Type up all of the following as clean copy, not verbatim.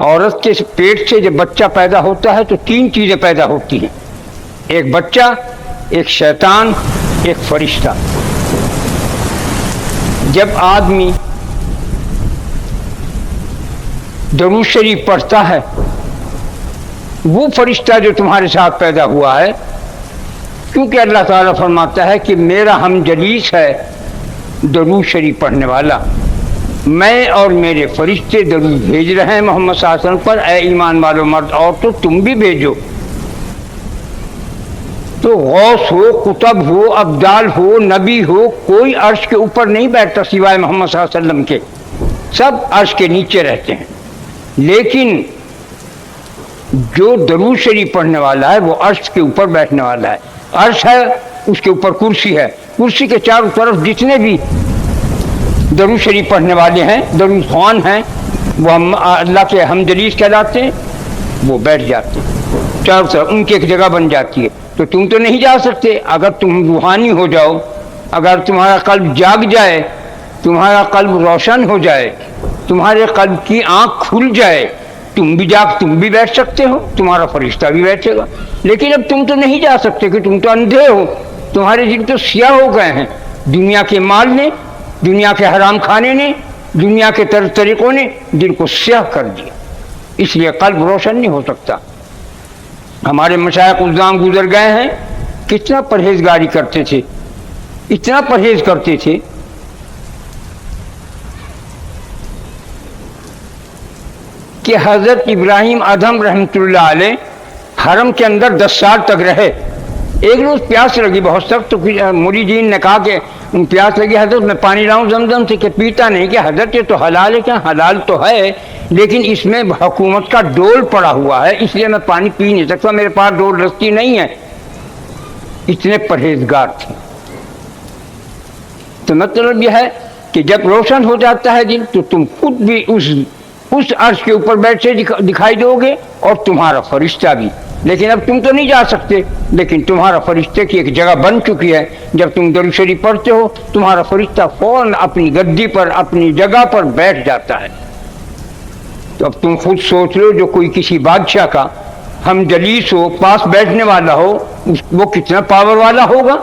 عورت کے پیٹ سے جب بچہ پیدا ہوتا ہے تو تین چیزیں پیدا ہوتی ہیں، ایک بچہ، ایک شیطان، ایک فرشتہ۔ جب آدمی درود شریف پڑھتا ہے، وہ فرشتہ جو تمہارے ساتھ پیدا ہوا ہے، کیونکہ اللہ تعالیٰ فرماتا ہے کہ میرا ہم جلیس ہے درود شریف پڑھنے والا، میں اور میرے فرشتے درود بھیج رہے ہیں محمد صلی اللہ علیہ وسلم پر، اے ایمان والو مرد عورتوں تم بھی بھیجو۔ تو غوث ہو، قطب ہو، ابدال ہو، نبی ہو، کوئی عرش کے اوپر نہیں بیٹھتا سوائے محمد صلی اللہ علیہ وسلم کے، سب عرش کے نیچے رہتے ہیں۔ لیکن جو درود شریف پڑھنے والا ہے وہ عرش کے اوپر بیٹھنے والا ہے۔ عرش ہے، اس کے اوپر کرسی ہے، کرسی کے چاروں طرف جتنے بھی درود شریف پڑھنے والے ہیں، درود خوان ہیں، وہ اللہ کے ہم جلیس کہلاتے ہیں، وہ بیٹھ جاتے ہیں چاروں طرف، ان کی ایک جگہ بن جاتی ہے۔ تو تم تو نہیں جا سکتے، اگر تم روحانی ہو جاؤ، اگر تمہارا قلب جاگ جائے، تمہارا قلب روشن ہو جائے، تمہارے قلب کی آنکھ کھل جائے، تم بھی بیٹھ سکتے ہو، تمہارا فرشتہ بھی بیٹھے گا۔ لیکن اب تم تو نہیں جا سکتے کہ تم تو اندھے ہو، تمہارے دل تو سیاہ ہو گئے ہیں، دنیا کے مال نے، دنیا کے حرام کھانے نے، دنیا کے طریقوں نے دل کو سیاہ کر دیا، اس لیے قلب روشن نہیں ہو سکتا۔ ہمارے مشائخ الزام گزر گئے ہیں، کتنا پرہیزگاری کرتے تھے، اتنا پرہیز کرتے تھے کہ حضرت ابراہیم ادھم رحمۃ اللہ علیہ حرم کے اندر 10 سال تک رہے۔ ایک روز پیاس لگی بہت سخت، تو مریدین نے کہا کہ پیاس لگی حضرت میں پانی لاؤں زمزم سے، کہ پیتا نہیں، کہ حضرت یہ تو حلال ہے۔ کیا حلال تو ہے لیکن اس میں حکومت کا ڈول پڑا ہوا ہے، اس لیے میں پانی پی نہیں سکتا، میرے پاس ڈول رسی نہیں ہے۔ اتنے پرہیزگار تھے۔ تو مطلب یہ ہے کہ جب روشن ہو جاتا ہے دل تو تم خود بھی اس عرش کے اوپر بیٹھے دکھائی دو گے، اور تمہارا فرشتہ بھی۔ لیکن اب تم تو نہیں جا سکتے، لیکن تمہارا فرشتے کی ایک جگہ بن چکی ہے۔ جب تم درود شریف پڑھتے ہو، تمہارا فرشتہ فوراً اپنی گدی پر، اپنی جگہ پر بیٹھ جاتا ہے۔ تو اب تم خود سوچ لو، جو کوئی کسی بادشاہ کا ہم جلیس ہو، پاس بیٹھنے والا ہو، وہ کتنا پاور والا ہوگا۔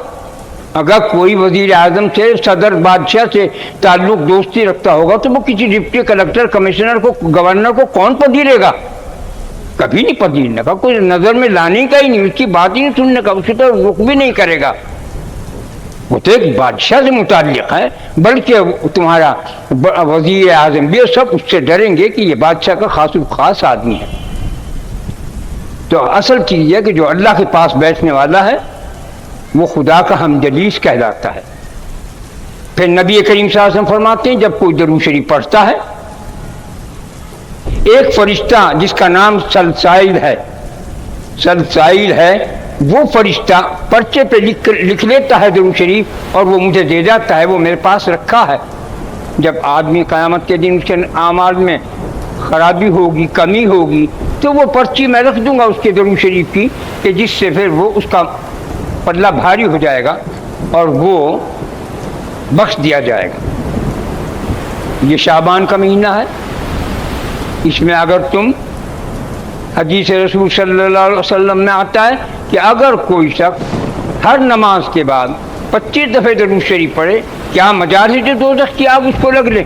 اگر کوئی وزیر اعظم سے، صدر، بادشاہ سے تعلق دوستی رکھتا ہوگا تو وہ کسی ڈپٹی کلکٹر، کمشنر کو، گورنر کو کون پذیرے گا؟ کبھی نہیں پذیرنے کا، کوئی نظر میں لانے کا ہی نہیں، اس کی بات ہی نہیں سننے کا، اسی طرح رخ بھی نہیں کرے گا۔ وہ تو ایک بادشاہ سے متعلق ہے، بلکہ تمہارا وزیر اعظم بھی سب اس سے ڈریں گے کہ یہ بادشاہ کا خاص آدمی ہے۔ تو اصل چیز یہ کہ جو اللہ کے پاس بیٹھنے والا ہے وہ خدا کا ہم جلیس کہلاتا ہے۔ پھر نبی کریم صلی اللہ علیہ وسلم فرماتے ہیں جب کوئی درود شریف پڑھتا ہے، ایک فرشتہ جس کا نام سلسائل ہے، وہ فرشتہ پرچے پہ لکھ لیتا ہے درود شریف، اور وہ مجھے دے جاتا ہے، وہ میرے پاس رکھا ہے۔ جب آدمی قیامت کے دن اس کے اعمال میں خرابی ہوگی، کمی ہوگی، تو وہ پرچی میں رکھ دوں گا اس کے درود شریف کی، کہ جس سے پھر وہ اس کا پلہ بھاری ہو جائے گا اور وہ بخش دیا جائے گا۔ یہ شعبان کا مہینہ ہے، اس میں اگر تم، حدیث رسول صلی اللہ علیہ وسلم میں آتا ہے کہ اگر کوئی شخص ہر نماز کے بعد 25 دفعہ درود شریف پڑھے، کیا مجال ہے جو دوزخ کی آگ اس کو لگ لے۔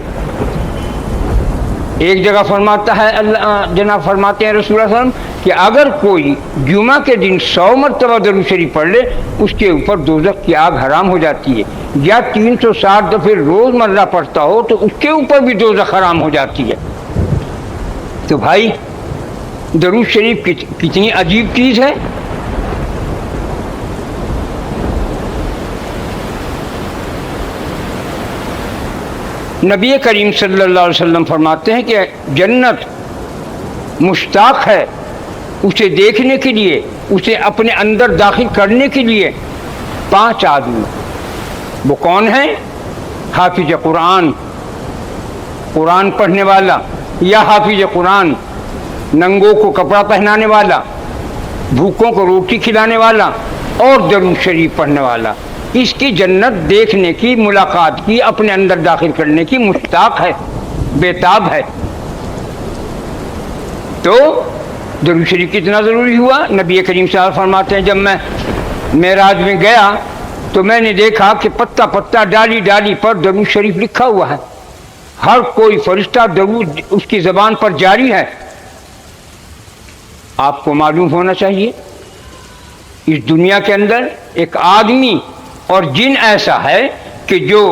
ایک جگہ فرماتا ہے جناب فرماتے ہیں رسول اللہ صلی اللہ علیہ وسلم کہ اگر کوئی جمعہ کے دن 100 مرتبہ درود شریف پڑھ لے، اس کے اوپر دوزخ کی آگ حرام ہو جاتی ہے، یا 360 دفعہ روز مرہ پڑھتا ہو تو اس کے اوپر بھی دوزخ حرام ہو جاتی ہے۔ تو بھائی درود شریف کتنی عجیب چیز ہے۔ نبی کریم صلی اللہ علیہ وسلم فرماتے ہیں کہ جنت مشتاق ہے اسے دیکھنے کے لیے، اسے اپنے اندر داخل کرنے کے لیے 5 آدمی۔ وہ کون ہیں؟ حافظ قرآن، قرآن پڑھنے والا، یا حافظ قرآن، ننگوں کو کپڑا پہنانے والا، بھوکوں کو روٹی کھلانے والا، اور درود شریف پڑھنے والا۔ اس کی جنت دیکھنے کی، ملاقات کی، اپنے اندر داخل کرنے کی مشتاق ہے، بے تاب ہے۔ تو درود شریف کتنا ضروری ہوا. نبی کریم صلی اللہ علیہ وسلم فرماتے ہیں جب میں معراج میں گیا تو میں نے دیکھا کہ پتا پتا ڈالی ڈالی پر درود شریف لکھا ہوا ہے. ہر کوئی فرشتہ درود اس کی زبان پر جاری ہے. آپ کو معلوم ہونا چاہیے اس دنیا کے اندر ایک آدمی اور جن ایسا ہے کہ جو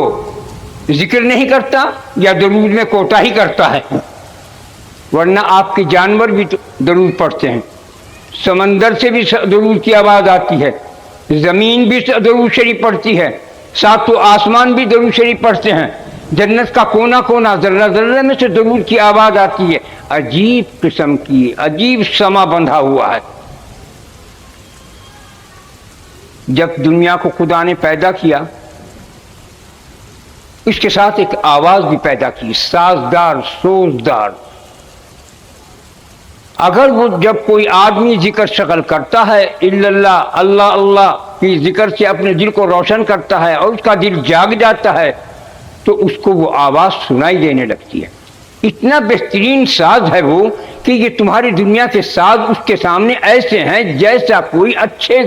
ذکر نہیں کرتا یا درود میں کوتاہی کرتا ہے، ورنہ آپ کے جانور بھی درود پڑھتے ہیں. سمندر سے بھی درود کی آواز آتی ہے، زمین بھی درود شریف پڑھتی ہے، ساتوں آسمان بھی درود شریف پڑھتے ہیں، جنت کا کونا کونا ذرہ ذرہ میں سے درود کی آواز آتی ہے. عجیب قسم کی عجیب سما بندھا ہوا ہے. جب دنیا کو خدا نے پیدا کیا اس کے ساتھ ایک آواز بھی پیدا کی، سازدار سوزدار. اگر وہ جب کوئی آدمی ذکر شغل کرتا ہے اللہ اللہ اللہ کی ذکر سے اپنے دل کو روشن کرتا ہے اور اس کا دل جاگ جاتا ہے تو اس کو وہ آواز سنائی دینے لگتی ہے. اتنا بہترین ساز ہے وہ کہ یہ تمہاری دنیا کے ساز اس کے سامنے ایسے ہیں جیسا کوئی اچھے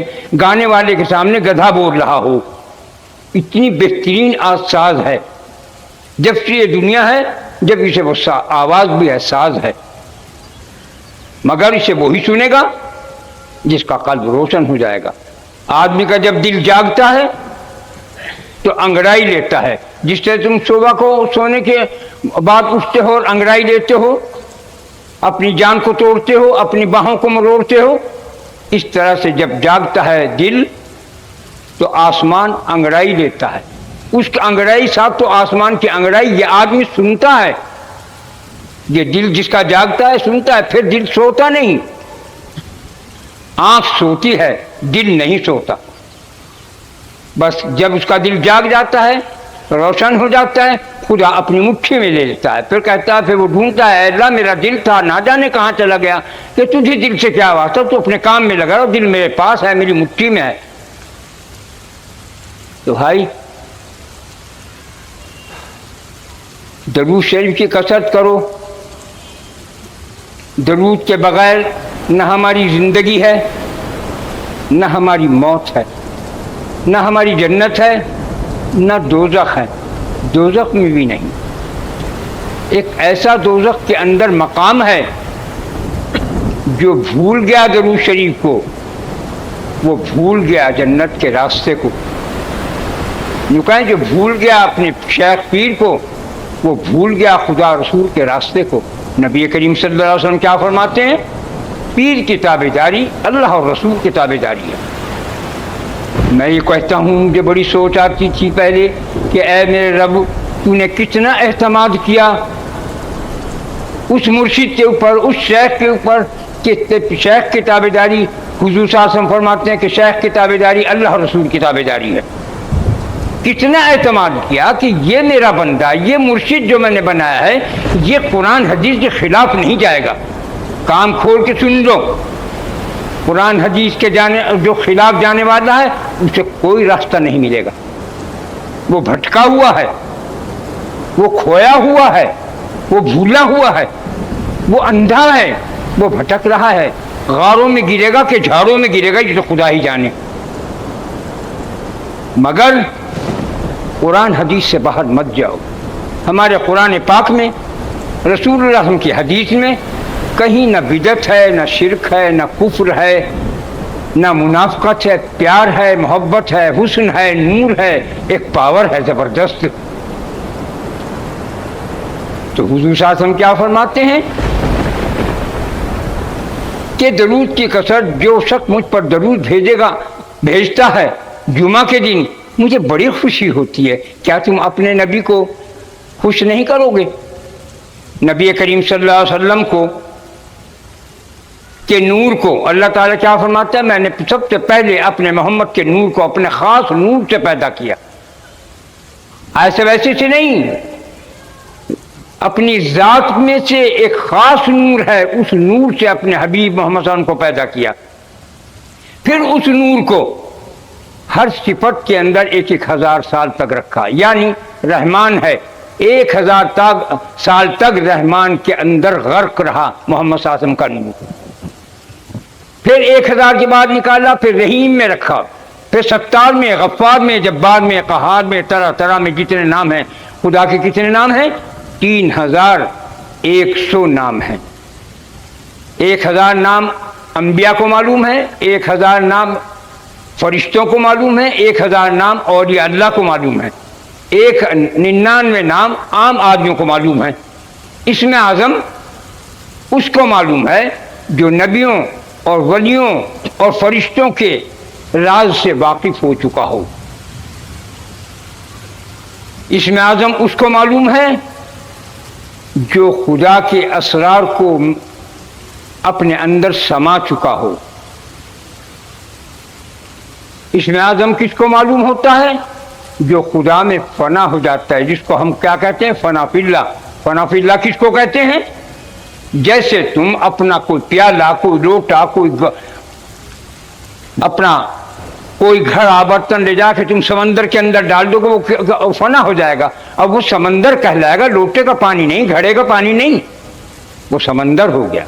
گانے والے کے سامنے گدھا بول رہا ہو. اتنی بہترین ساز ہے. جب سے یہ دنیا ہے جب اسے وہ آواز بھی ہے، ساز ہے، مگر اسے وہی سنے گا جس کا قلب روشن ہو جائے گا. آدمی کا جب دل جاگتا ہے تو انگڑائی لیتا ہے. جس طرح تم صبح کو سونے کے بعد اٹھتے ہو اور انگڑائی لیتے ہو، اپنی جان کو توڑتے ہو، اپنی باہوں کو مروڑتے ہو، اس طرح سے جب جاگتا ہے دل تو آسمان انگڑائی لیتا ہے. اس کی انگڑائی ساتھ تو آسمان کی انگڑائی یہ آدمی سنتا ہے. یہ دل جس کا جاگتا ہے سنتا ہے، پھر دل سوتا نہیں. آنکھ سوتی ہے، دل نہیں سوتا. بس جب اس کا دل جاگ جاتا ہے، روشن ہو جاتا ہے، خدا اپنی مٹھی میں لے لیتا ہے. پھر کہتا ہے، پھر وہ ڈھونڈتا ہے، اللہ میرا دل تھا نہ جانے کہاں چلا گیا. کہ تجھے دل سے کیا واسطہ، تو اپنے کام میں لگا رہا، دل میرے پاس ہے، میری مٹھی میں ہے. تو بھائی درود شریف کی کثرت کرو. درود کے بغیر نہ ہماری زندگی ہے، نہ ہماری موت ہے، نہ ہماری جنت ہے، نہ دوزخ ہے. دوزخ میں بھی نہیں. ایک ایسا دوزخ کے اندر مقام ہے جو بھول گیا درود شریف کو، وہ بھول گیا جنت کے راستے کو. یوں کہیں جو بھول گیا اپنے شیخ پیر کو، وہ بھول گیا خدا رسول کے راستے کو. نبی کریم صلی اللہ علیہ وسلم کیا فرماتے ہیں؟ پیر کی تابعداری اللہ اور رسول کی تابعداری ہے. میں یہ کہتا ہوں، مجھے بڑی سوچ آتی تھی پہلے کہ اے میرے رب، تو نے کتنا اعتماد کیا اس مرشد کے اوپر، اس شیخ کے اوپر کہ شیخ کی تابعداری، حضور صلی اللہ علیہ وسلم فرماتے ہیں کہ شیخ کی تابعداری اللہ اور رسول کی تابعداری ہے. کتنا اعتماد کیا کہ یہ میرا بندہ، یہ مرشد جو میں نے بنایا ہے، یہ قرآن حدیث کے خلاف نہیں جائے گا. کام کھول کے سن لو، قرآن حدیث کے جو خلاف جانے والا ہے اسے کوئی راستہ نہیں ملے گا. وہ بھٹکا ہوا ہے، وہ کھویا ہوا ہے، وہ بھولا ہوا ہے، وہ اندھا ہے، وہ بھٹک رہا ہے. غاروں میں گرے گا کہ جھاڑوں میں گرے گا یہ تو خدا ہی جانے. مگر قرآن حدیث سے باہر مت جاؤ. ہمارے قرآن پاک میں، رسول اللہ کی حدیث میں کہیں نہ بدعت ہے، نہ شرک ہے، نہ کفر ہے، نہ منافقت ہے، پیار ہے، محبت ہے، حسن ہے، نور ہے، ایک پاور ہے زبردست. تو حضور صلی اللہ علیہ وسلم کیا فرماتے ہیں کہ درود کی کثرت، جو شخص مجھ پر درود بھیجتا ہے جمعہ کے دن، مجھے بڑی خوشی ہوتی ہے. کیا تم اپنے نبی کو خوش نہیں کرو گے؟ نبی کریم صلی اللہ علیہ وسلم کو کے نور کو اللہ تعالیٰ کیا فرماتا ہے؟ میں نے سب سے پہلے اپنے محمد کے نور کو اپنے خاص نور سے پیدا کیا. ایسے ویسے سے نہیں، اپنی ذات میں سے ایک خاص نور ہے، اس نور سے اپنے حبیب محمد صلی اللہ علیہ وسلم کو پیدا کیا. پھر اس نور کو ہر صفت کے اندر 1000 سال تک رکھا. یعنی رحمان ہے، 1000 سال تک رحمان کے اندر غرق رہا محمد صلی اللہ علیہ وسلم کا نور. پھر 1000 کے بعد نکالا، پھر رحیم میں رکھا، پھر ستار میں، غفار میں، جبار میں، قہار میں، طرح طرح میں جتنے نام ہیں خدا کے. کتنے نام ہیں؟ 3100 نام ہیں. 1000 نام انبیاء کو معلوم ہے، 1000 نام فرشتوں کو معلوم ہے، 1000 نام اولیاء اللہ کو معلوم ہے، 99 نام عام آدمیوں کو معلوم ہے. اسم اعظم اس کو معلوم ہے جو نبیوں اور ولیوں اور فرشتوں کے راز سے واقف ہو چکا ہو. اسم اعظم اس کو معلوم ہے جو خدا کے اسرار کو اپنے اندر سما چکا ہو. اسم اعظم کس کو معلوم ہوتا ہے؟ جو خدا میں فنا ہو جاتا ہے، جس کو ہم کیا کہتے ہیں؟ فنا فی اللہ. فنا فی اللہ کس کو کہتے ہیں؟ جیسے تم اپنا کوئی پیالہ، کوئی لوٹا، اپنا کوئی گھڑا برتن لے جا کے تم سمندر کے اندر ڈال دو گے، وہ فنا ہو جائے گا. اب وہ سمندر کہلائے گا، لوٹے کا پانی نہیں، گھڑے کا پانی نہیں، وہ سمندر ہو گیا.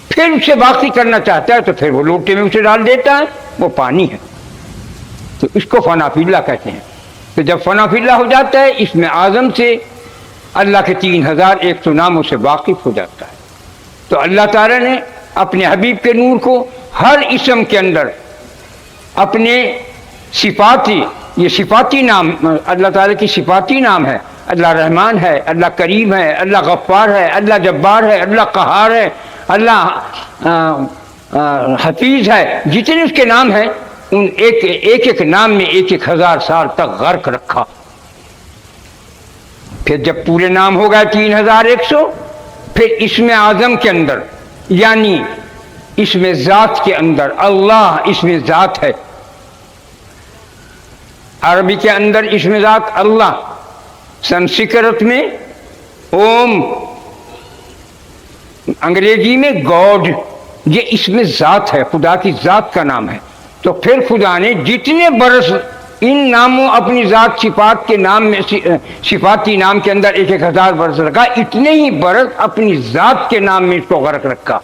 پھر اسے باقی کرنا چاہتا ہے تو پھر وہ لوٹے میں اسے ڈال دیتا ہے، وہ پانی ہے. تو اس کو فنا فی اللہ کہتے ہیں. تو جب فنا فی اللہ ہو جاتا ہے، اس میں اعظم سے اللہ کے 3100 ناموں سے واقف ہو جاتا ہے. تو اللہ تعالیٰ نے اپنے حبیب کے نور کو ہر اسم کے اندر اپنے صفاتی، یہ صفاتی نام اللہ تعالیٰ کی صفاتی نام ہے. اللہ رحمان ہے، اللہ کریم ہے، اللہ غفار ہے، اللہ جبار ہے، اللہ قہار ہے، اللہ حفیظ ہے. جتنے اس کے نام ہیں ان ایک نام میں 1000 سال تک غرق رکھا. پھر جب پورے نام ہو گئے 3100، پھر اسم اعظم کے اندر یعنی اسم ذات کے اندر، اللہ اسم ذات ہے. عربی کے اندر اسم ذات اللہ، سنسکرت میں اوم، انگریزی میں گاڈ. یہ اسم ذات ہے، خدا کی ذات کا نام ہے. تو پھر خدا نے جتنے برس ان ناموں اپنی ذات صفات کے نام میں، صفاتی نام کے اندر 1000 برس رکھا، اتنے ہی برس اپنی ذات کے نام میں اس کو غرق رکھا.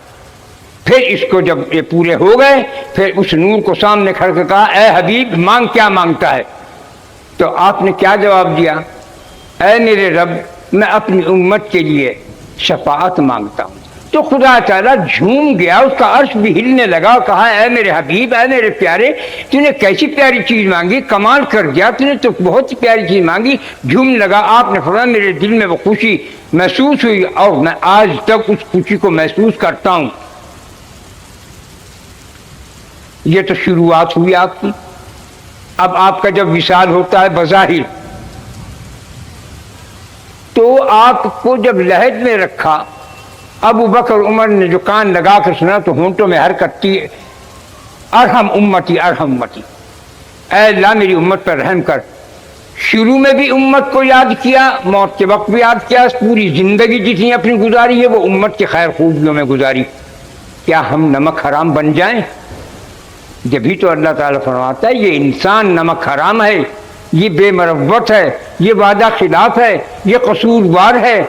پھر اس کو جب یہ پورے ہو گئے، پھر اس نور کو سامنے کھڑ کے کہا اے حبیب مانگ، کیا مانگتا ہے؟ تو آپ نے کیا جواب دیا؟ اے میرے رب میں اپنی امت کے لیے شفاعت مانگتا ہوں. تو خدا تعالیٰ جھوم گیا، اس کا عرش بھی ہلنے لگا، کہا اے میرے حبیب، اے میرے پیارے، تو نے کیسی پیاری چیز مانگی، کمال کر دیا، تو نے تو بہت ہی پیاری چیز مانگی. جھوم لگا. آپ نے فرمایا میرے دل میں وہ خوشی محسوس ہوئی اور میں آج تک اس خوشی کو محسوس کرتا ہوں. یہ تو شروعات ہوئی آپ کی. اب آپ کا جب وصال ہوتا ہے بظاہر، تو آپ کو جب لحد میں رکھا، ابو بکر عمر نے جو کان لگا کر سنا تو ہونٹوں میں حرکت تھی، ارحم امتی ارحم امتی، اے اللہ میری امت پر رحم کر. شروع میں بھی امت کو یاد کیا، موت کے وقت بھی یاد کیا، پوری زندگی جتنی اپنی گزاری ہے وہ امت کے خیر خوبیوں میں گزاری. کیا ہم نمک حرام بن جائیں؟ جبھی تو اللہ تعالیٰ فرماتا ہے یہ انسان نمک حرام ہے، یہ بے مروت ہے، یہ وعدہ خلاف ہے، یہ قصوروار ہے،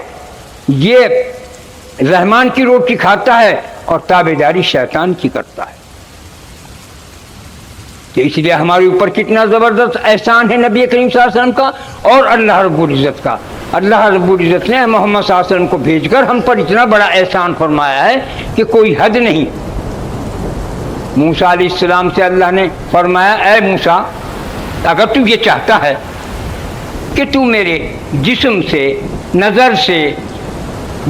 یہ رحمان کی روٹی کھاتا ہے اور تابعداری شیطان کی کرتا ہے. تو اس لیے ہمارے اوپر کتنا زبردست احسان ہے نبی کریم صلی اللہ علیہ وسلم کا اور اللہ رب العزت کا. اللہ رب العزت نے محمد صلی اللہ علیہ وسلم کو بھیج کر ہم پر اتنا بڑا احسان فرمایا ہے کہ کوئی حد نہیں. موسیٰ علیہ السلام سے اللہ نے فرمایا اے موسیٰ اگر تو یہ چاہتا ہے کہ تو میرے جسم سے، نظر سے،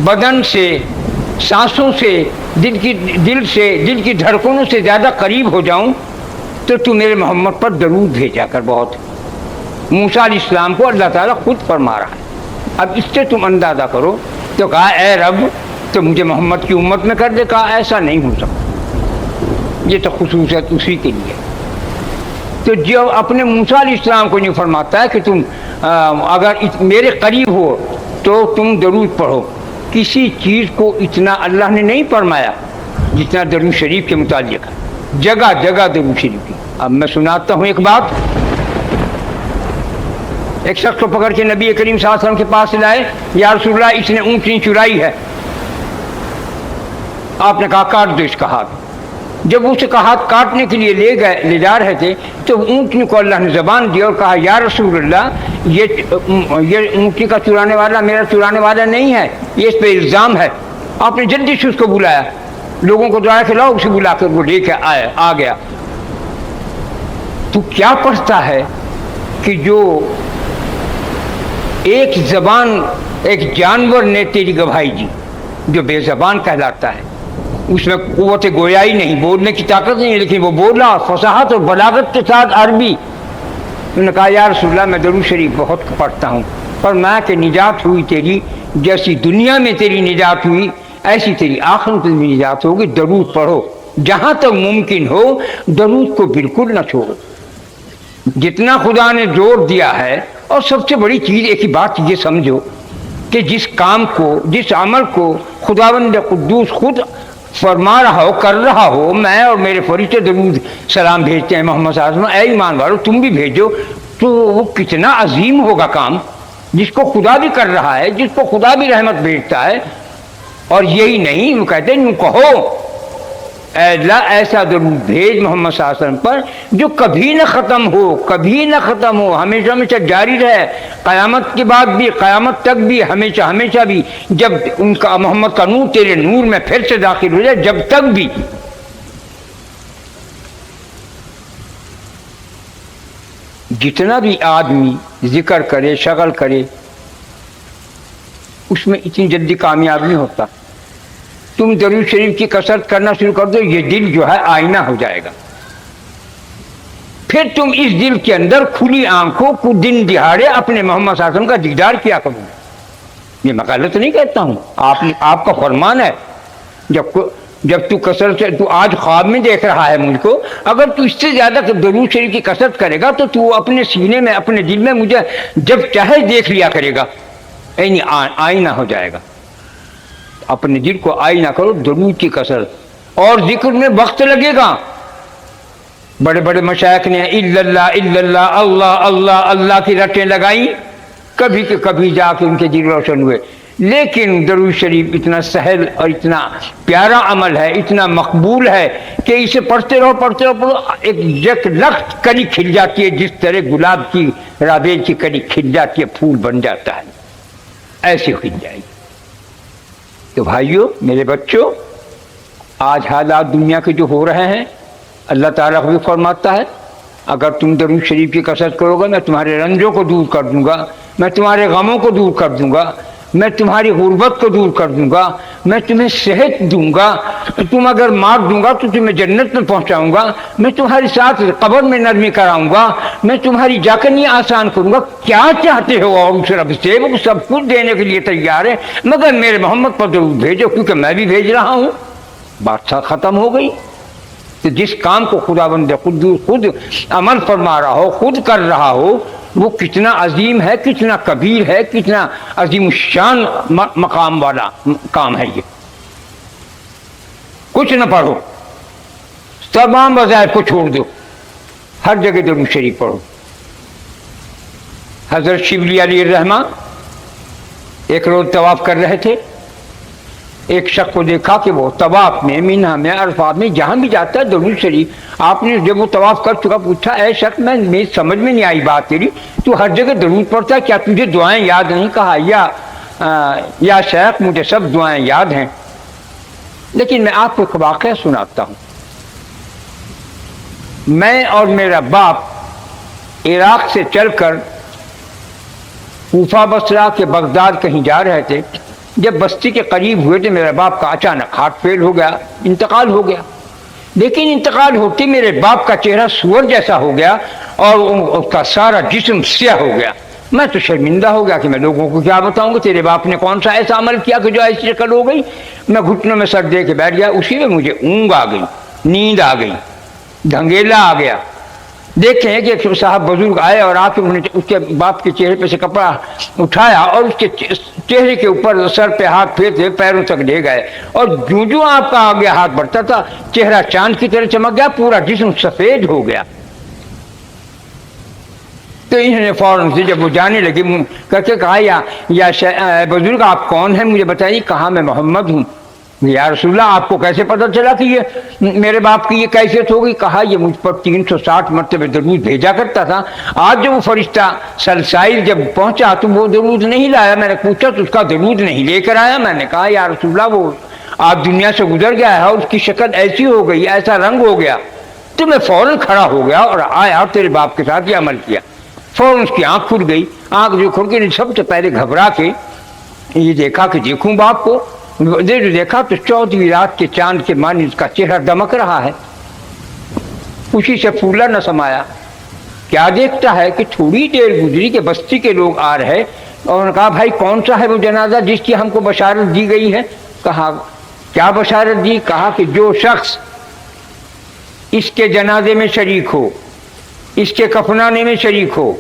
بدن سے، سانسوں سے، دل کی دھڑکنوں سے زیادہ قریب ہو جاؤں تو تو میرے محمد پر درود بھیجا کر. بہت موسیٰ علیہ السلام کو اللہ تعالیٰ خود فرما رہا ہے. اب اس سے تم اندازہ کرو. تو کہا اے رب تو مجھے محمد کی امت میں کر دے. کہا ایسا نہیں ہو سکتا، یہ تو خصوصیت اسی کے لیے. تو جو اپنے موسیٰ علیہ السلام کو نہیں فرماتا ہے کہ تم اگر میرے قریب ہو تو تم درود پڑھو. کسی چیز کو اتنا اللہ نے نہیں فرمایا جتنا درود شریف کے متعلق ہے. جگہ جگہ درود شریف کی. اب میں سناتا ہوں ایک بات. ایک شخص کو پکڑ کے نبی کریم صلی اللہ علیہ وسلم کے پاس لائے، یا رسول اللہ اس نے اونٹنی چرائی ہے. آپ نے کہا کاٹ دو اس کا ہاتھ. جب اس کا ہاتھ کاٹنے کے لیے لے جا رہے تھے تو اونٹنی کو اللہ نے زبان دی اور کہا یا رسول اللہ یہ اونٹنی کا چرانے والا میرا چرانے والا نہیں ہے، یہ اس پہ الزام ہے. آپ نے جلدی سے اس کو بلایا، لوگوں کو دعا کھلاؤ، اسے بلا کر وہ لے کے آ گیا. تو کیا پڑھتا ہے کہ جو ایک زبان ایک جانور نے تیری گواہی دی جو بے زبان کہلاتا ہے، اس میں قوت گویائی نہیں، بولنے کی طاقت نہیں، لیکن وہ بولا فصاحت اور بلاغت کے ساتھ عربی. انہوں نے کہا یا رسول اللہ میں درود شریف بہت پڑھتا ہوں، فرمایا کہ نجات ہوئی تیری، جیسی دنیا میں تیری نجات ہوئی ایسی تیری آخرت میں بھی نجات ہوگی. درود پڑھو، جہاں تک ممکن ہو درود کو بالکل نہ چھوڑو. جتنا خدا نے زور دیا ہے، اور سب سے بڑی چیز ایک ہی بات یہ سمجھو کہ جس کام کو جس عمل کو خداوند قدوس خود فرما رہا ہو کر رہا ہو، میں اور میرے فرشتے درود سلام بھیجتے ہیں محمد صلی اللہ علیہ وسلم، اے ایمان والو تم بھی بھیجو، تو وہ کتنا عظیم ہوگا کام جس کو خدا بھی کر رہا ہے، جس کو خدا بھی رحمت بھیجتا ہے. اور یہی نہیں، وہ کہتے ہیں یوں کہو اے اللہ ایسا درود بھیج محمد صلی اللہ علیہ وسلم پر جو کبھی نہ ختم ہو، کبھی نہ ختم ہو، ہمیشہ ہمیشہ جاری رہے، قیامت کے بعد بھی، قیامت تک بھی، ہمیشہ ہمیشہ بھی، جب ان کا محمد کا نور تیرے نور میں پھر سے داخل ہو جائے، جب تک بھی. جتنا بھی آدمی ذکر کرے شغل کرے اس میں اتنی جلدی کامیاب نہیں ہوتا. تم درود شریف کی کثرت کرنا شروع کر دو، یہ دل جو ہے آئینہ ہو جائے گا. پھر تم اس دل کے اندر کھلی آنکھوں کو دن دہاڑے اپنے محمد صلی اللہ علیہ وسلم کا دیدار کیا کرو. یہ میں غلط نہیں کہتا ہوں، آپ کا فرمان ہے. جب تو کثرت سے تو آج خواب میں دیکھ رہا ہے مجھ کو، اگر تو اس سے زیادہ درود شریف کی کثرت کرے گا تو اپنے سینے میں اپنے دل میں مجھے جب چاہے دیکھ لیا کرے گا، یعنی آئینہ ہو جائے گا. اپنے دل کو آئینہ کرو درود کی کثرت. اور ذکر میں وقت لگے گا. بڑے بڑے مشائخ نے الا اللہ الا اللہ اللہ اللہ اللہ کی رٹیں لگائیں، کبھی کہ کبھی جا کے ان کے دل روشن ہوئے. لیکن درود شریف اتنا سہل اور اتنا پیارا عمل ہے، اتنا مقبول ہے کہ اسے پڑھتے رہو ایک یکلخت کلی کھل جاتی ہے، جس طرح گلاب کی رابیل کی کلی کھل جاتی ہے، پھول بن جاتا ہے، ایسے کھل جائے گی. تو بھائیو میرے بچوں، آج حالات دنیا کے جو ہو رہے ہیں، اللہ تعالیٰ بھی فرماتا ہے اگر تم درود شریف کی کثرت کرو گے میں تمہارے رنجوں کو دور کر دوں گا، میں تمہارے غموں کو دور کر دوں گا، میں تمہاری غربت کو دور کر دوں گا، میں تمہیں صحت دوں گا، تم اگر مار دوں گا تو تمہیں جنت میں پہنچاؤں گا، میں تمہاری ساتھ قبر میں نرمی کراؤں گا، میں تمہاری جاکنی آسان کروں گا. کیا چاہتے ہو؟ اور اس رب سے وہ سب کچھ دینے کے لیے تیار ہے، مگر میرے محمد پر درود بھیجو کیونکہ میں بھی بھیج رہا ہوں. بات ختم ہو گئی. تو جس کام کو خداوند خود عمل فرما رہا ہو، خود کر رہا ہو، وہ کتنا عظیم ہے، کتنا کبیر ہے، کتنا عظیم الشان مقام والا کام ہے. یہ کچھ نہ پڑھو، تمام وظائف کو چھوڑ دو، ہر جگہ درود شریف پڑھو. حضرت شبلی علیہ الرحمہ ایک روز طواف کر رہے تھے. ایک شخص کو دیکھا کہ وہ طواف میں، منہ میں، عرفات میں جہاں بھی جاتا ہے درود شریف. آپ نے جب وہ طواف کر چکا پوچھا اے شخص میری سمجھ میں نہیں آئی بات تیری، تو ہر جگہ درود پڑھتا ہے، کیا تجھے دعائیں یاد نہیں؟ کہا یا شیخ مجھے سب دعائیں یاد ہیں، لیکن میں آپ کو ایک واقعہ سناتا ہوں. میں اور میرا باپ عراق سے چل کر کوفہ بصرہ کے بغداد کہیں جا رہے تھے. جب بستی کے قریب ہوئے تو میرے باپ کا اچانک ہارٹ فیل ہو گیا، انتقال ہو گیا. لیکن انتقال ہوتے میرے باپ کا چہرہ سور جیسا ہو گیا اور اس کا سارا جسم سیاہ ہو گیا. میں تو شرمندہ ہو گیا کہ میں لوگوں کو کیا بتاؤں گا تیرے باپ نے کون سا ایسا عمل کیا کہ جو ایسی شکل ہو گئی. میں گھٹنوں میں سر دے کے بیٹھ گیا. اسی میں مجھے اونگ آ گئی، نیند آ گئی، دھنگیلا آ گیا. دیکھیں کہ ایک صاحب بزرگ آئے اور آ کے انہوں نے اس کے باپ کے چہرے پہ سے کپڑا اٹھایا اور اس کے چہرے کے اوپر سر پہ ہاتھ پھیرتے پیروں تک لے گئے. اور جو آپ کا آگے ہاتھ بڑھتا تھا چہرہ چاند کی طرح چمک گیا، پورا جسم سفید ہو گیا. تو انہوں نے فوراً سے جب وہ جانے لگے کر کے کہا یا بزرگ آپ کون ہیں مجھے بتائیے. کہا میں محمد ہوں. یا رسول اللہ آپ کو کیسے پتہ چلا کہ یہ میرے باپ کی یہ کیفیت ہوگی؟ کہا یہ مجھ پر 360 مرتبہ درود بھیجا کرتا تھا. آج جب وہ فرشتہ سلسائل جب پہنچا تو وہ درود نہیں لایا. میں نے پوچھا تو اس کا درود نہیں لے کر آیا. میں نے کہا یا رسول اللہ وہ آپ دنیا سے گزر گیا ہے اور اس کی شکل ایسی ہو گئی, ایسا رنگ ہو گیا. تو میں فوراً کھڑا ہو گیا اور آیا اور تیرے باپ کے ساتھ یہ عمل کیا. فوراً اس کی آنکھ کھل گئی. آنکھ جو کھل کے سب سے پہلے گھبرا کے یہ دیکھا کہ دیکھوں باپ کو. دیکھا تو 14ویں رات کے چاند کے معنی اس کا چہرہ دمک رہا ہے. خوشی سے پھولا نہ سمایا. کیا دیکھتا ہے کہ تھوڑی دیر گزری کہ بستی کے لوگ آ رہے اور انہوں نے کہا بھائی کون سا ہے وہ جنازہ جس کی ہم کو بشارت دی گئی ہے؟ کہا کیا بشارت دی؟ کہا کہ جو شخص اس کے جنازے میں شریک ہو, اس کے کفنانے میں شریک ہو,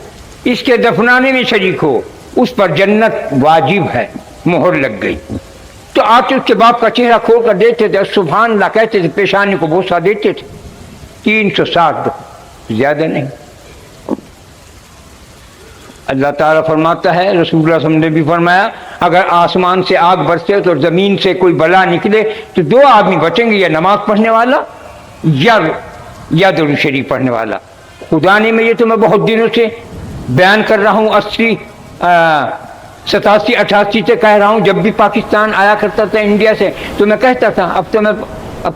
اس کے دفنانے میں شریک ہو, اس پر جنت واجب ہے. مہر لگ گئی. تو آتے اس کے باپ کا چہرہ کھول کر دیتے تھے, سبحان اللہ کہتے تھے, پیشانی کو بوسہ دیتے تھے. 360 زیادہ نہیں. اللہ تعالیٰ فرماتا ہے, رسول اللہ صلی اللہ علیہ وسلم نے بھی فرمایا, اگر آسمان سے آگ برسے تو زمین سے کوئی بلا نکلے تو 2 آدمی بچیں گے, یا نماز پڑھنے والا یا درود شریف پڑھنے والا. خدا نے میں یہ تو میں بہت دنوں سے بیان کر رہا ہوں, 80 87 88 سے کہہ رہا ہوں. جب بھی پاکستان آیا کرتا تھا انڈیا سے تو میں کہتا تھا اب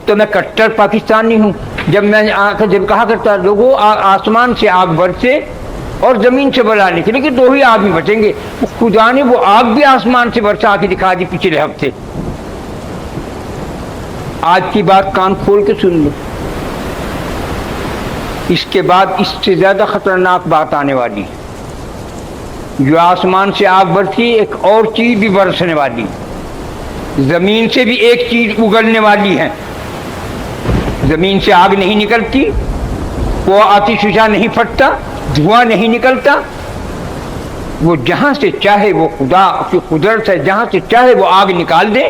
تو میں کٹر پاکستانی ہوں. جب میں جب کہا کرتا لوگوں آسمان سے آگ برسے اور زمین سے بلا نکلے کہ 2 ہی آدمی بچیں گے. خدا نے وہ آگ بھی آسمان سے برسا کے دکھا دی پچھلے ہفتے. آج کی بات کان کھول کے سن لو. اس کے بعد اس سے زیادہ خطرناک بات آنے والی ہے. جو آسمان سے آگ برسی ایک اور چیز بھی برسنے والی, زمین سے بھی ایک چیز اگلنے والی ہے. زمین سے آگ نہیں نکلتی, وہ آتش فشاں نہیں پھٹتا, دھواں نہیں نکلتا. وہ جہاں سے چاہے وہ خدا کی قدرت ہے, جہاں سے چاہے وہ آگ نکال دے,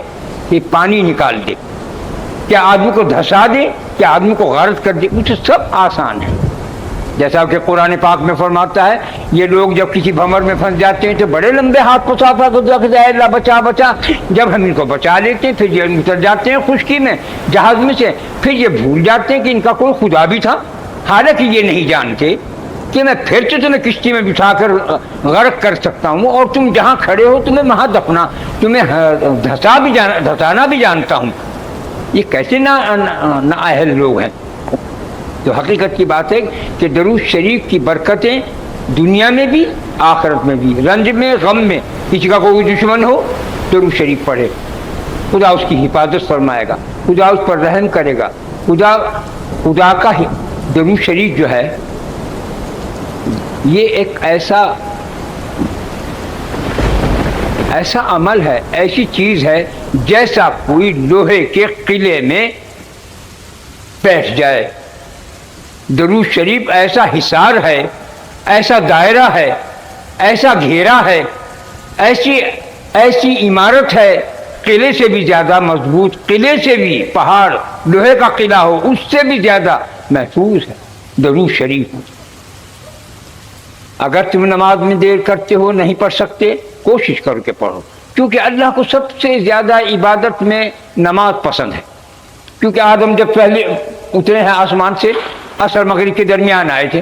یہ پانی نکال دے, کیا آدمی کو دھسا دے, کیا آدمی کو غرق کر دے, اسے سب آسان ہے. جیسا کہ قرآن پاک میں فرماتا ہے, یہ لوگ جب کسی بھنور میں پھنس جاتے ہیں تو بڑے لمبے ہاتھ کو صافہ کو دعا کہ اللہ بچا بچا. جب ہم ان کو بچا لیتے ہیں پھر یہ اتر جاتے ہیں خشکی میں جہاز میں سے, پھر یہ بھول جاتے ہیں کہ ان کا کوئی خدا بھی تھا. حالانکہ یہ نہیں جانتے کہ میں پھر سے تمہیں کشتی میں بٹھا کر غرق کر سکتا ہوں, اور تم جہاں کھڑے ہو تمہیں وہاں دفنا, تمہیں دھسانا بھی جانتا ہوں. یہ کیسے نااہل لوگ ہیں. تو حقیقت کی بات ہے کہ درود شریف کی برکتیں دنیا میں بھی آخرت میں بھی, رنج میں غم میں. کسی کا کوئی دشمن ہو درود شریف پڑھے, خدا اس کی حفاظت فرمائے گا, خدا اس پر رحم کرے گا. خدا کا درود شریف جو ہے یہ ایک ایسا عمل ہے, ایسی چیز ہے جیسا کوئی لوہے کے قلعے میں بیٹھ جائے. درود شریف ایسا حصار ہے, ایسا دائرہ ہے, ایسا گھیرا ہے, ایسی عمارت ہے, قلعے سے بھی زیادہ مضبوط, قلعے سے بھی پہاڑ لوہے کا قلعہ ہو اس سے بھی زیادہ محفوظ ہے درود شریف. اگر تم نماز میں دیر کرتے ہو, نہیں پڑھ سکتے, کوشش کر کے پڑھو, کیونکہ اللہ کو سب سے زیادہ عبادت میں نماز پسند ہے. کیونکہ آدم جب پہلے اترے ہیں آسمان سے, عصر مغرب کے درمیان آئے تھے,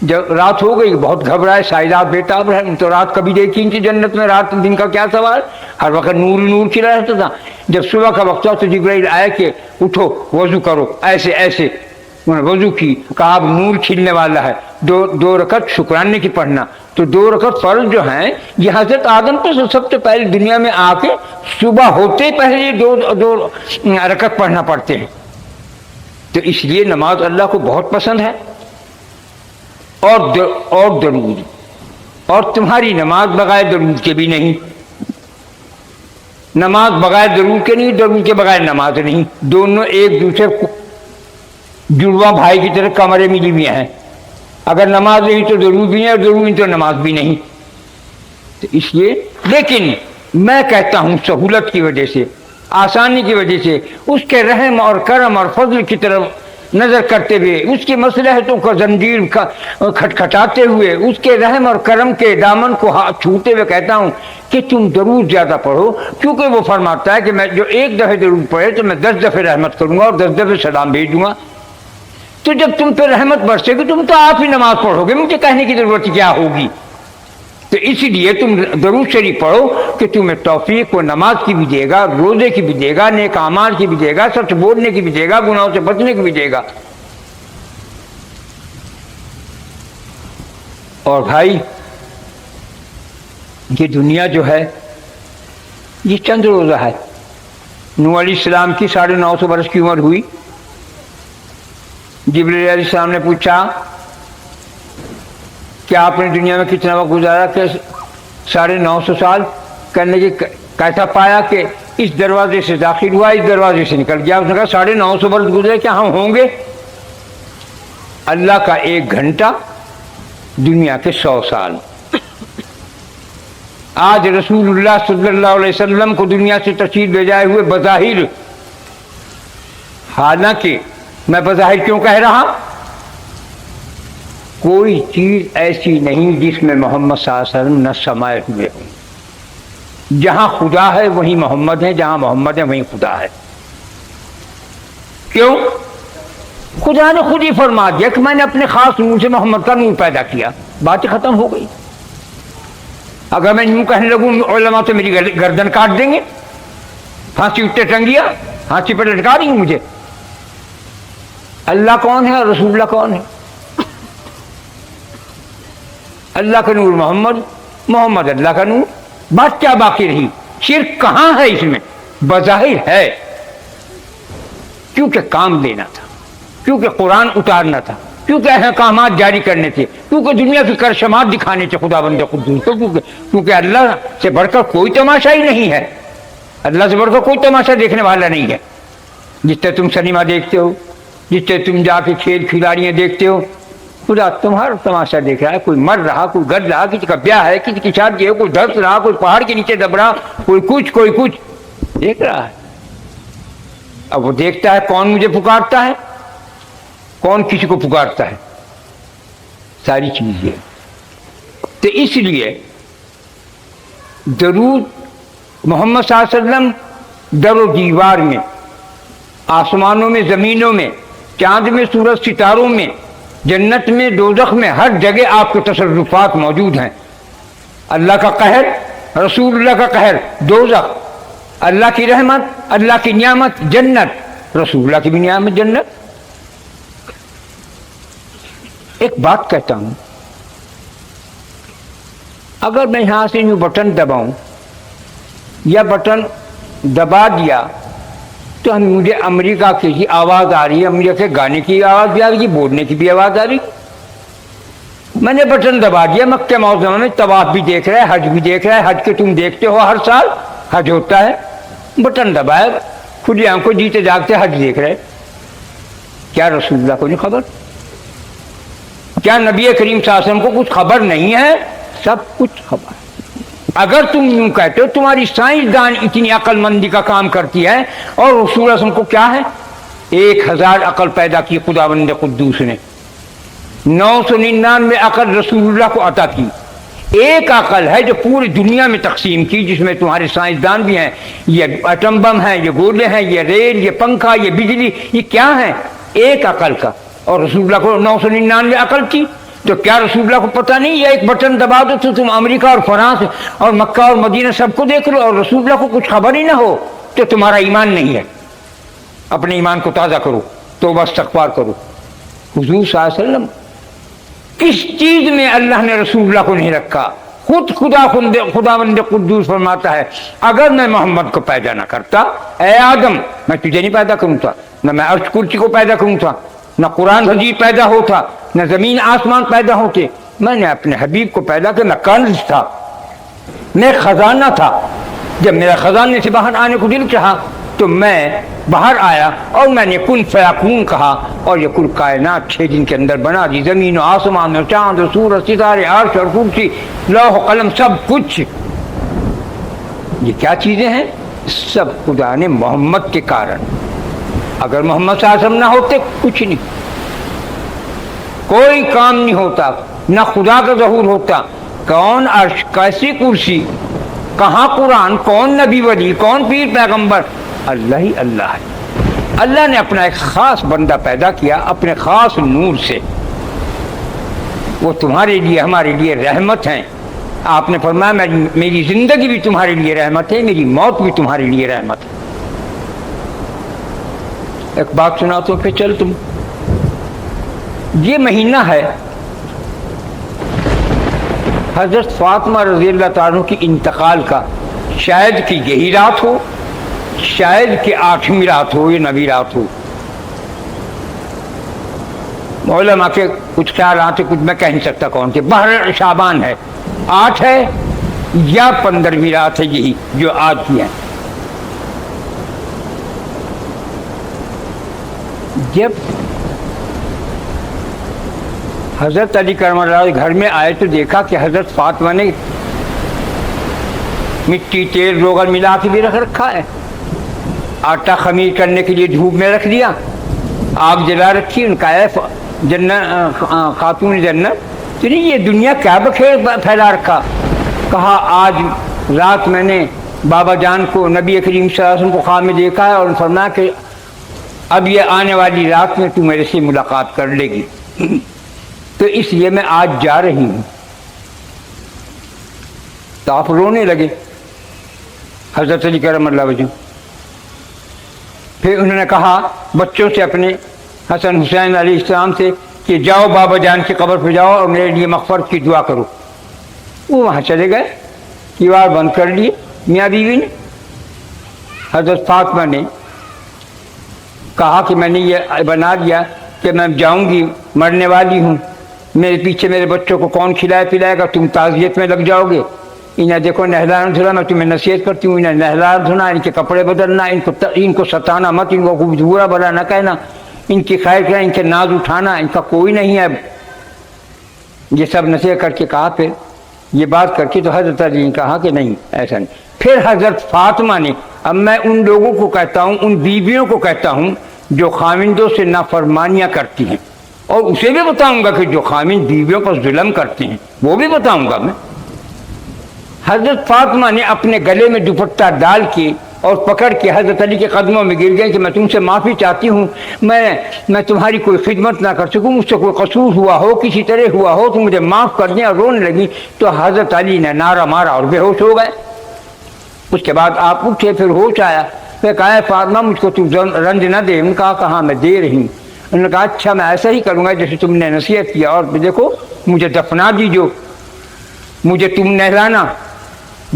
جب رات ہو گئی بہت گھبرائے, سائلات بیتاب رہے. تو رات کبھی دیکھی نہیں تھی جنت میں, رات دن کا کیا سوال, ہر وقت نور کھلا رہتا تھا. جب صبح کا وقت ہوا تو جبرائیل آیا کہ اٹھو وضو کرو, ایسے انہوں نے وضو کی, کہا اب نور کھلنے والا ہے, 2 رکعت شکرانے کی پڑھنا. تو 2 رکعت فرض جو ہیں یہ حضرت آدم تو سب سے پہلے دنیا میں آ کے صبح ہوتے پہلے 2 رکعت پڑھنا پڑتے ہیں. تو اس لیے نماز اللہ کو بہت پسند ہے. اور درود, اور تمہاری نماز بغیر درود کے بھی نہیں, نماز بغیر درود کے نہیں, درود کے بغیر نماز نہیں. دونوں ایک دوسرے کو جڑواں بھائی کی طرح کمرے ملی ہوئے ہیں. اگر نماز نہیں تو درود بھی نہیں, اور درود نہیں تو نماز بھی نہیں. تو اس لیے, لیکن میں کہتا ہوں سہولت کی وجہ سے, آسانی کی وجہ سے, اس کے رحم اور کرم اور فضل کی طرف نظر کرتے ہوئے، اس کی مصلحتوں کا زنجیر کھٹکھٹاتے ہوئے، اس کے رحم اور کرم کے دامن کو ہاتھ چھوتے ہوئے کہتا ہوں کہ تم درود زیادہ پڑھو، کیونکہ وہ فرماتا ہے کہ میں جو ایک دفعہ درود پڑھے تو میں 10 دفعہ رحمت کروں گا اور 10 دفعہ سلام بھیج دوں گا۔ تو جب تم پہ رحمت برسے گی تم تو آپ ہی نماز پڑھو گے، مجھے کہنے کی ضرورت کیا ہوگی؟ تو اسی لیے تم درود شریف پڑھو کہ تمہیں توفیق کو نماز کی بھی دے گا، روزے کی بھی دے گا، نیک اعمال کی بھی دے گا، سچ بولنے کی بھی دے گا، گناہوں سے بچنے کی بھی دے گا۔ اور بھائی یہ دنیا جو ہے یہ چند روزہ ہے۔ نوح علیہ السلام کی 950 برس کی عمر ہوئی۔ جبرائیل علیہ السلام نے پوچھا کہ آپ نے دنیا میں کتنا وقت گزارا؟ کہ 950 سال۔ کرنے کی کیسا پایا کہ اس دروازے سے داخل ہوا، اس دروازے سے نکل گیا۔ اس نے کہا 950 برس گزرے، کیا ہم ہوں گے؟ اللہ کا 1 گھنٹہ دنیا کے 100 سال۔ آج رسول اللہ صلی اللہ علیہ وسلم کو دنیا سے تشریف لے جائے ہوئے بظاہر، حالانکہ میں بظاہر کیوں کہہ رہا، کوئی چیز ایسی نہیں جس میں محمد صلی اللہ علیہ وسلم نہ سمائے ہوئے ہوں۔ جہاں خدا ہے وہیں محمد ہے، جہاں محمد ہے وہیں خدا ہے۔ کیوں؟ خدا نے خود ہی فرما دیا کہ میں نے اپنے خاص نور سے محمد کا نور پیدا کیا، بات ختم ہو گئی۔ اگر میں یوں کہنے لگوں علماء تو میری گردن کاٹ دیں گے، پھانسی اٹھے ٹنگیا، پھانسی پر لٹکا رہی ہوں مجھے۔ اللہ کون ہے اور رسول اللہ کون ہے؟ اللہ کا نور محمد، محمد اللہ کا نور، بات کیا باقی رہی؟ شرک کہاں ہے اس میں؟ بظاہر ہے، کیونکہ کام لینا تھا، کیونکہ قرآن اتارنا تھا، کیونکہ احکامات جاری کرنے تھے، کیونکہ دنیا کی کرشمات دکھانے تھے خدا بند قدوس کو، کیونکہ اللہ سے بڑھ کر کوئی تماشا ہی نہیں ہے، اللہ سے بڑھ کر کوئی تماشا دیکھنے والا نہیں ہے۔ جس طرح تم سنیما دیکھتے ہو، جس طرح تم جا کے کھیل کھلاڑیاں دیکھتے ہو، خدا تمہارا تماشا دیکھ رہا ہے۔ کوئی مر رہا، کوئی گد رہا، کسی کا بیاہ ہے، کسی کی شادی ہے، کوئی دھس رہا، کوئی پہاڑ کے نیچے دب رہا، کوئی کچھ دیکھ رہا ہے۔ اب وہ دیکھتا ہے کون مجھے پکارتا ہے، کون کسی کو پکارتا ہے، ساری چیزیں۔ تو اس لیے درود محمد صلی اللہ علیہ وسلم در و دیوار میں، آسمانوں میں، زمینوں میں، چاند میں، سورج ستاروں میں، جنت میں، دوزخ میں، ہر جگہ آپ کے تصرفات موجود ہیں۔ اللہ کا قہر، رسول اللہ کا قہر، دوزخ، اللہ کی رحمت، اللہ کی نعمت، جنت، رسول اللہ کی بھی نعمت جنت۔ ایک بات کہتا ہوں، اگر میں یہاں سے یوں بٹن دباؤں یا بٹن دبا دیا تو مجھے امریکہ کی آواز آ رہی ہے، امریکہ کے گانے کی آواز بھی آ رہی ہے، بولنے کی بھی آواز آ رہی۔ میں نے بٹن دبا دیا، مکہ معظمہ میں طواف بھی دیکھ رہا ہے، حج بھی دیکھ رہا ہے، حج کے تم دیکھتے ہو ہر سال حج ہوتا ہے، بٹن دبایا، کھلی آنکھوں جیتے جاگتے حج دیکھ رہے۔ کیا رسول اللہ کو نہیں خبر؟ کیا نبی کریم صلی اللہ علیہ وسلم کو کچھ خبر نہیں ہے؟ سب کچھ خبر ہے۔ اگر تم یوں کہتے ہو تمہاری سائنسدان اتنی عقل مندی کا کام کرتی ہے، اور رسول اللہ صلی اللہ علیہ وسلم کو کیا ہے؟ 1000 عقل پیدا کی خداوند قدوس نے، 999 عقل رسول اللہ کو عطا کی، ایک عقل ہے جو پوری دنیا میں تقسیم کی، جس میں تمہارے سائنسدان بھی ہیں، یہ ایٹم بم ہیں، یہ گولے ہیں، یہ ریل، یہ پنکھا، یہ بجلی، یہ کیا ہے؟ ایک عقل کا، اور رسول اللہ کو 999 عقل کی۔ تو کیا رسول اللہ کو پتہ نہیں؟ یہ ایک بٹن دبا دو تو تم امریکہ اور فرانس اور مکہ اور مدینہ سب کو دیکھ لو، اور رسول اللہ کو کچھ خبر ہی نہ ہو، تو تمہارا ایمان نہیں ہے۔ اپنے ایمان کو تازہ کرو، توبہ استغفار کرو۔ حضور صلی اللہ علیہ وسلم کس چیز میں اللہ نے رسول اللہ کو نہیں رکھا؟ خود خداوند قدوس فرماتا ہے، اگر میں محمد کو پیدا نہ کرتا، اے آدم میں تجھے نہیں پیدا کروں تھا، نہ میں عرش کرسی کو پیدا کروں تھا، نہ قرآن حدیث پیدا ہوتا، نہ زمین آسمان پیدا ہوتے، میں نے اپنے حبیب کو پیدا کیا۔ میں کنز تھا، میں خزانہ تھا، جب میرا خزانے سے باہر آنے کو دل چاہا تو میں باہر آیا، اور میں نے کن فیکون کہا، اور یہ کل کائنات 6 دن کے اندر بنا دی، زمین و آسمان اور چاند اور سورج، ستارے، عرش اور کرسی، لوح و قلم، سب کچھ۔ یہ کیا چیزیں ہیں؟ سب خدا نے محمد کے کارن، اگر محمد صلی اللہ علیہ وسلم نہ ہوتے کچھ نہیں، کوئی کام نہیں ہوتا، نہ خدا کا ظہور ہوتا۔ کون عرش، کیسی کرسی، کہاں قرآن، کون نبی ولی، کون پیر پیغمبر؟ اللہ ہی اللہ ہے۔ اللہ نے اپنا ایک خاص بندہ پیدا کیا اپنے خاص نور سے، وہ تمہارے لیے ہمارے لیے رحمت ہیں۔ آپ نے فرمایا میری زندگی بھی تمہارے لیے رحمت ہے، میری موت بھی تمہارے لیے رحمت ہے۔ ایک بات سناتا ہوں پھر چل تم۔ یہ مہینہ ہے حضرت فاطمہ رضی اللہ تعالیٰ کی انتقال کا، شاید کہ یہی رات ہو، شاید کہ 8ویں رات ہو یا 9ویں رات ہو۔ علماء کے کچھ خیالات کچھ میں کہہ نہیں سکتا کون سے، بہر شعبان ہے، 8 ہے یا 15ویں رات ہے، یہی جو آج کی ہے۔ جب حضرت علی کرم اللہ گھر میں آئے تو دیکھا کہ حضرت فاطمہ نے مٹی تیل روغن ملا کے بھی رکھ رکھا ہے، آٹا خمیر کرنے کے لیے دھوپ میں رکھ دیا، آگ جلا رکھی۔ ان کا ہے جنت خاتون جنت تو نہیں یہ دنیا کیا بخیر پھیلا رکھا۔ کہا آج رات میں نے بابا جان کو نبی کریم صلی اللہ علیہ وسلم کو خواب میں دیکھا ہے اور فرمایا کہ اب یہ آنے والی رات میں تو میرے سے ملاقات کر لے گی، تو اس لیے میں آج جا رہی ہوں۔ تو آپ رونے لگے حضرت علی کرم اللہ وجہ۔ پھر انہوں نے کہا بچوں سے اپنے حسن حسین علیہ السلام سے کہ جاؤ بابا جان کی قبر پہ جاؤ اور میرے لیے مغفرت کی دعا کرو۔ وہ وہاں چلے گئے، دیوار بند کر لیے میاں بیوی نے۔ حضرت فاطمہ نے کہا کہ میں نے یہ بنا لیا کہ میں جاؤں گی، مرنے والی ہوں، میرے پیچھے میرے بچوں کو کون کھلائے پلائے گا، تم تعزیت میں لگ جاؤ گے۔ انہیں دیکھو نہلانا دھلا، میں تمہیں نصیحت کرتی ہوں، انہیں نہلانا دھونا، ان کے کپڑے بدلنا، ان کو ستانا مت، ان کو برا بھلا نہ کہنا، ان کی خیر کرنا، ان کے ناز اٹھانا، ان کا کوئی نہیں ہے۔ یہ سب نصیحت کر کے کہا، پھر یہ بات کر کے تو حضرت علی نے کہا کہ نہیں ایسا نہیں۔ پھر حضرت فاطمہ نے، اب میں ان لوگوں کو کہتا ہوں، ان بیویوں کو کہتا ہوں جو خاوندوں سے نافرمانیاں کرتی ہیں، اور اسے بھی بتاؤں گا کہ جو خاوند بیویوں پر ظلم کرتے ہیں وہ بھی بتاؤں گا میں۔ حضرت فاطمہ نے اپنے گلے میں دوپٹہ ڈال کے اور پکڑ کے حضرت علی کے قدموں میں گر گئے کہ میں تم سے معافی چاہتی ہوں، میں تمہاری کوئی خدمت نہ کر سکوں، مجھ سے کوئی قصور ہوا ہو، کسی طرح ہوا ہو تو مجھے معاف کر دیں۔ اور رونے لگی تو حضرت علی نے نعرہ مارا اور بے ہوش ہو گئے۔ اس کے بعد آپ اٹھے، پھر ہوش آیا، پھر کہا فاطمہ مجھ کو تم رنج نہ دے۔ انہوں نے کہا کہاں میں دے رہی ہوں۔ انہوں نے کہا اچھا میں ایسا ہی کروں گا جیسے تم نے نصیحت کیا، اور دیکھو مجھے دفنا دیجو، مجھے تم نہلانا،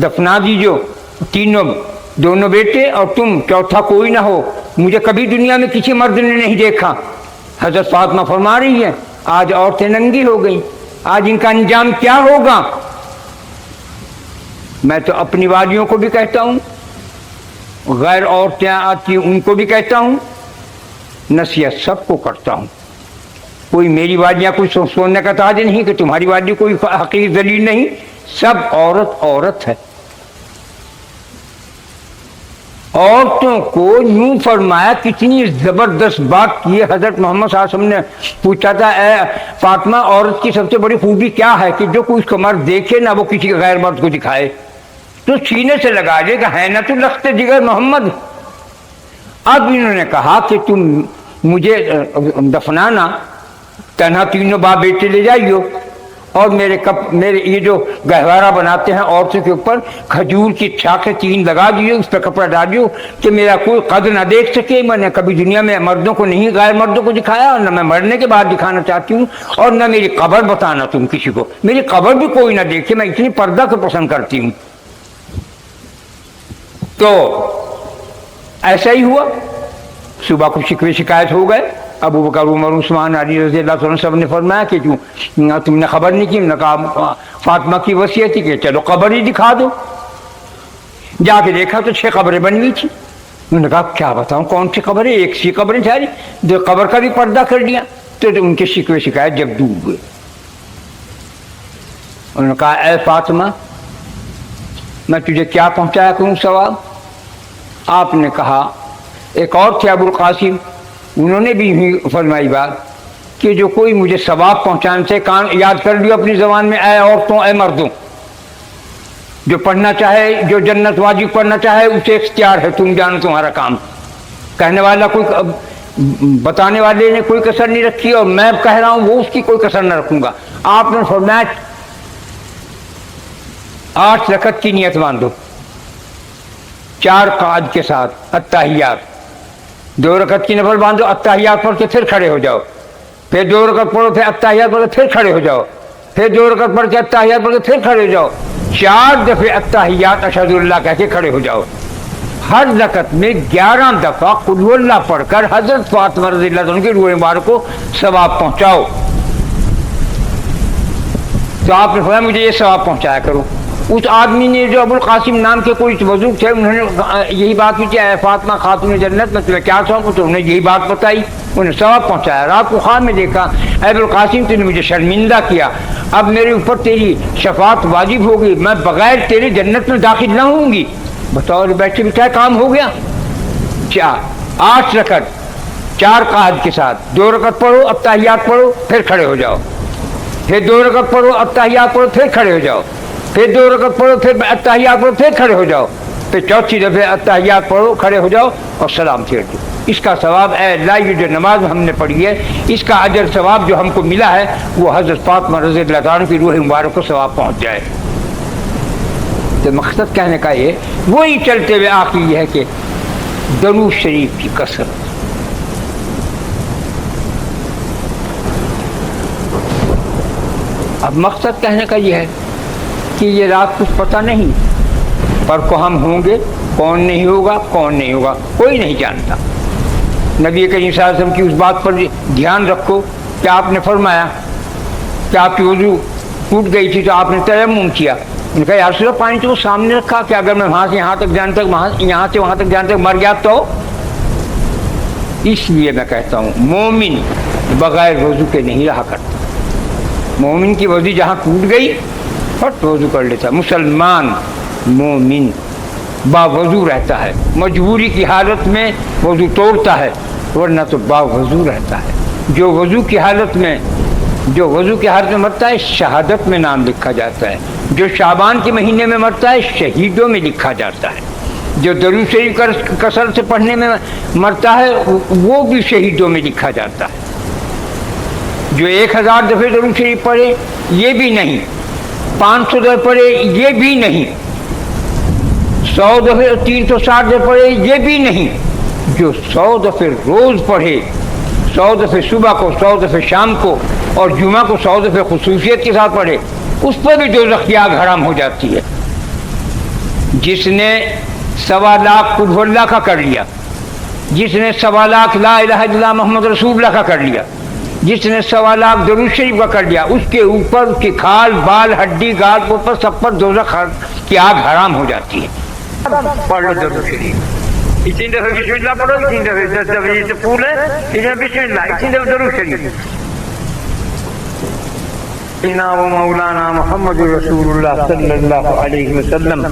دفنا دیجو، تینوں، دونوں بیٹے اور تم، چوتھا کوئی نہ ہو، مجھے کبھی دنیا میں کسی مرد نے نہیں دیکھا۔ حضرت فاطمہ فرما رہی ہے آج عورتیں ننگی ہو گئیں، آج ان کا انجام کیا ہوگا۔ میں تو اپنی والیوں کو بھی کہتا ہوں، غیر عورتیں آتی ان کو بھی کہتا ہوں، نصیحت سب کو کرتا ہوں۔ کوئی میری والیاں کوئی سونے کا تاج نہیں کہ تمہاری والی کوئی حقیر ذلیل نہیں، سب عورت عورت ہے۔ عورتوں کو یوں فرمایا، کتنی زبردست بات کی ہے حضرت محمد صلی اللہ علیہ وسلم نے پوچھا تھا اے فاطمہ عورت کی سب سے بڑی خوبی کیا ہے کہ جو کوئی اس کو مرد دیکھے نہ وہ کسی غیر مرد کو دکھائے، تو سینے سے لگا دے کہ ہے نہ تو لخت جگر محمد۔ اب انہوں نے کہا کہ تم مجھے دفنانا، تنہا تینوں باپ بیٹے لے جائیو، اور میرے یہ جو گہوارہ بناتے ہیں عورتوں کے اوپر، کھجور کی شاخیں 3 لگا دیو، اس پہ کپڑا ڈالیو کہ میرا کوئی قدر نہ دیکھ سکے۔ میں نے کبھی دنیا میں مردوں کو نہیں غیر مردوں کو دکھایا، اور نہ میں مرنے کے بعد دکھانا چاہتی ہوں، اور نہ میری قبر بتانا تم کسی کو، میری قبر بھی کوئی نہ دیکھے، میں اتنی پردہ کو پسند کرتی ہوں۔ تو ایسا ہی ہوا، صبح کو شکوے شکایت ہو گئے۔ ابو بکر عمر عثمان علی رضی اللہ عنہ سب نے فرمایا کہ تم نے خبر نہیں کی۔ نے کہا فاطمہ کی وصیت تھی کہ چلو قبر ہی دکھا دو۔ جا کے دیکھا تو 6 قبریں بن گئی تھی۔ انہوں نے کہا کیا بتاؤں کون سی قبر ہے، ایک سی قبریں ساری، جو قبر کا بھی پردہ کر دیا۔ تو ان کے شکوے شکایت جب ڈوب گئے، انہوں نے کہا اے فاطمہ میں تجھے کیا پہنچایا کروں ثواب۔ آپ نے کہا ایک اور تھے ابو القاسم انہوں نے بھی یہی فرمائی بات کہ جو کوئی مجھے ثواب پہنچانے سے کان یاد کر لیو اپنی زبان میں، اے عورتوں اے مردوں، جو پڑھنا چاہے، جو جنت واجب پڑھنا چاہے اسے اختیار ہے، تم جانو تمہارا کام۔ کہنے والا کوئی، بتانے والے نے کوئی کسر نہیں رکھی اور میں کہہ رہا ہوں وہ اس کی کوئی کسر نہ رکھوں گا۔ آپ نے فرمایا 8 رکعت کی نیت باندھو 4 قعد کے ساتھ، التحیات 2 رکعت کی نفل باندھو، التحیات پڑھ کے پھر کھڑے ہو جاؤ، پھر 2 رکعت پڑھو، پھر التحیات پڑھ کے پھر کھڑے ہو جاؤ، پھر 2 رکعت پڑھ کے التحیات پڑھ کے پھر کھڑے ہو جاؤ، 4 دفعے التحیات اشہد اللہ کہہ کے کھڑے ہو جاؤ۔ ہر رکعت میں 11 دفعہ قل ہو اللہ پڑھ کر حضرت فاطمہ رضی اللہ عنہ کی روح مبارک کو ثواب پہنچاؤ۔ تو آپ نے فرمایا مجھے یہ ثواب پہنچایا کرو۔ اس آدمی نے جو ابو القاسم نام کے کوئی بزرگ تھے، انہوں نے یہی بات پوچھی، اے فاطمہ خاتون جنت میں تمہیں کیا ثواب؟ تو انہوں نے یہی بات بتائی، انہیں ثواب پہنچایا۔ رات کو خواب میں دیکھا، اے ابو القاسم تم نے مجھے شرمندہ کیا، اب میرے اوپر تیری شفاعت واجب ہوگی، میں بغیر تیرے جنت میں داخل نہ ہوں گی۔ بتاؤ بیٹھے بٹھائے کام ہو گیا۔ 8 رکعت 4 قعد کے ساتھ، 2 رکعت پڑھو، التحیات پڑھو، پھر کھڑے ہو جاؤ، پھر 2 رکعت پڑھو، التحیات پڑھو، پھر کھڑے ہو جاؤ، پھر 2 رکعت پڑھو، پھر التحیات پڑھو، پھر کھڑے ہو جاؤ، پھر 4تھی دفعہ التحیات پڑھو، کھڑے ہو جاؤ اور سلام پھیر دو۔ اس کا ثواب، اے اللہ یہ جو نماز ہم نے پڑھی ہے اس کا اجر ثواب جو ہم کو ملا ہے وہ حضرت فاطمہ رضی اللہ عنہ کی روح مبارک کو ثواب پہنچ جائے۔ تو مقصد کہنے کا یہ وہی چلتے ہوئے آخر یہ ہے کہ درود شریف کی کثرت۔ اب مقصد کہنے کا یہ ہے کہ یہ رات کچھ پتہ نہیں، پر کو ہم ہوں گے، کون نہیں ہوگا، کون نہیں ہوگا، کوئی نہیں جانتا۔ نبی کریم صلی اللہ علیہ وسلم کی اس بات پر دھیان رکھو کہ آپ نے فرمایا کہ آپ کی وضو ٹوٹ گئی تھی تو آپ نے تیمم کیا۔ ان کا یا رسول اللہ پانی تو وہ سامنے رکھا کہ اگر میں وہاں سے یہاں تک جانے تک، یہاں سے وہاں تک جانے تک مر گیا تو۔ اس لیے میں کہتا ہوں مومن بغیر وضو کے نہیں رہا کرتا۔ مومن کی وضو جہاں ٹوٹ گئی فٹ وضو کر لیتا۔ مسلمان مومن با وضو رہتا ہے، مجبوری کی حالت میں وضو توڑتا ہے ورنہ تو با وضو رہتا ہے۔ جو وضو کی حالت میں مرتا ہے شہادت میں نام لکھا جاتا ہے، جو شعبان کے مہینے میں مرتا ہے شہیدوں میں لکھا جاتا ہے، جو درود شریف کثرت سے پڑھنے میں مرتا ہے وہ بھی شہیدوں میں لکھا جاتا ہے۔ جو 1000 دفعے درود شریف پڑھے یہ بھی نہیں، 500 دفعے پڑھے یہ بھی نہیں، 100 دفعے 360 دفعے پڑھے یہ بھی نہیں، جو 100 دفعے روز پڑھے، 100 دفعے صبح کو، 100 دفعے شام کو اور جمعہ کو 100 دفعے خصوصیت کے ساتھ پڑھے اس پر بھی دوزخ کی آگ حرام ہو جاتی ہے۔ جس نے 1.25 لاکھ قل ہو اللہ کا کر لیا، جس نے 1.25 لاکھ لا الہ الا اللہ محمد رسول اللہ کا کر لیا، جس نے 1.25 لاکھ درود شریف کا کر لیا، اس کے اوپر اس کی کھال بال ہڈی گاٹ پر سب پر دوزخ کی آگ حرام ہو جاتی ہے۔ پڑھ لو درود شریف، اسی دفعہ بسم اللہ پڑھو، اسی دفعہ 10 دفعہ جیسے پھول ہے اسی دفعہ بسم اللہ، اسی دفعہ درود شریف۔ سیدنا و مولانا محمد رسول اللہ صلی اللہ علیہ وسلم،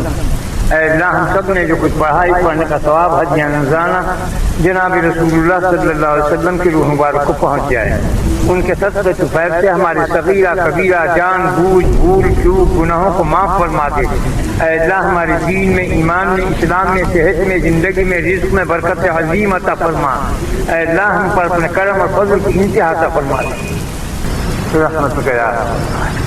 اے اللہ ہم سب نے جو کچھ پڑھائی پڑھنے کا ثواب حج رمضانہ جناب رسول اللہ صلی اللہ علیہ وسلم کی روح مبارک کو پہنچ جائے۔ ان کے صدقے طفیل سے ہمارے صغیرہ کبیرہ جان بوجھ بھول چوک گناہوں کو معاف فرما دے۔ اے اللہ ہمارے دین میں، ایمان میں، اسلام میں، صحت میں، زندگی میں، رزق میں برکت عظیم عطا فرما۔ اے اللہ ہم پر اپنے کرم اور فضل کی انتہا عطا فرما دے۔ رحمتک یا رب۔